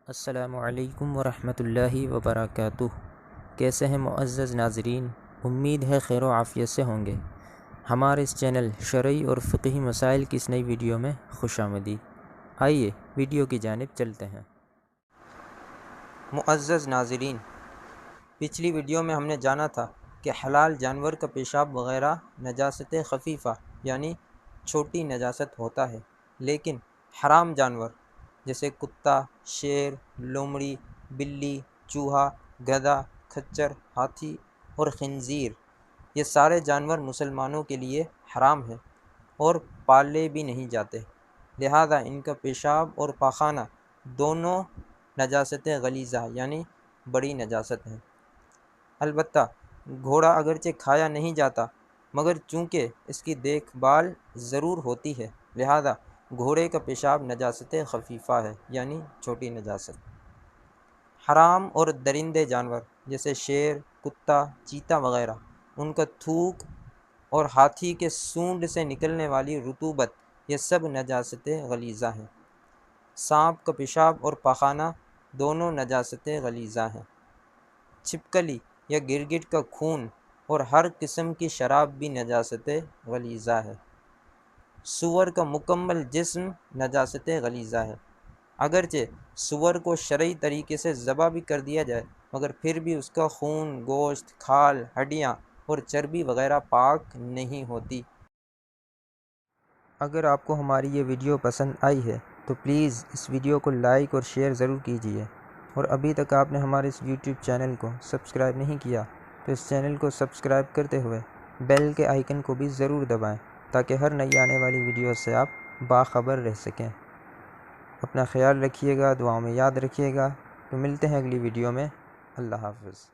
السلام علیکم ورحمۃ اللہ وبرکاتہ۔ کیسے ہیں معزز ناظرین؟ امید ہے خیر و عافیت سے ہوں گے۔ ہمارے اس چینل شرعی اور فقہی مسائل کی اس نئی ویڈیو میں خوش آمدید۔ آئیے ویڈیو کی جانب چلتے ہیں۔ معزز ناظرین، پچھلی ویڈیو میں ہم نے جانا تھا کہ حلال جانور کا پیشاب وغیرہ نجاست خفیفہ یعنی چھوٹی نجاست ہوتا ہے، لیکن حرام جانور جیسے کتا، شیر، لومڑی، بلی، چوہا، گدھا، کھچر، ہاتھی اور خنزیر، یہ سارے جانور مسلمانوں کے لیے حرام ہیں اور پالے بھی نہیں جاتے، لہذا ان کا پیشاب اور پاخانہ دونوں نجاست غلیظہ یعنی بڑی نجاست ہیں۔ البتہ گھوڑا اگرچہ کھایا نہیں جاتا، مگر چونکہ اس کی دیکھ بھال ضرور ہوتی ہے، لہذا گھوڑے کا پیشاب نجاست خفیفہ ہے یعنی چھوٹی نجاست۔ حرام اور درندے جانور جیسے شیر، کتا، چیتا وغیرہ، ان کا تھوک اور ہاتھی کے سونڈ سے نکلنے والی رطوبت، یہ سب نجاست غلیظہ ہیں۔ سانپ کا پیشاب اور پاخانہ دونوں نجاست غلیظہ ہیں۔ چھپکلی یا گرگٹ کا خون اور ہر قسم کی شراب بھی نجاست غلیظہ ہے۔ سور کا مکمل جسم نجاست غلیظہ ہے، اگرچہ سور کو شرعی طریقے سے ذبح بھی کر دیا جائے، مگر پھر بھی اس کا خون، گوشت، کھال، ہڈیاں اور چربی وغیرہ پاک نہیں ہوتی۔ اگر آپ کو ہماری یہ ویڈیو پسند آئی ہے تو پلیز اس ویڈیو کو لائک اور شیئر ضرور کیجیے، اور ابھی تک آپ نے ہمارے اس یوٹیوب چینل کو سبسکرائب نہیں کیا تو اس چینل کو سبسکرائب کرتے ہوئے بیل کے آئیکن کو بھی ضرور دبائیں تاکہ ہر نئی آنے والی ویڈیو سے آپ باخبر رہ سکیں۔ اپنا خیال رکھیے گا، دعاؤں میں یاد رکھیے گا۔ تو ملتے ہیں اگلی ویڈیو میں۔ اللہ حافظ۔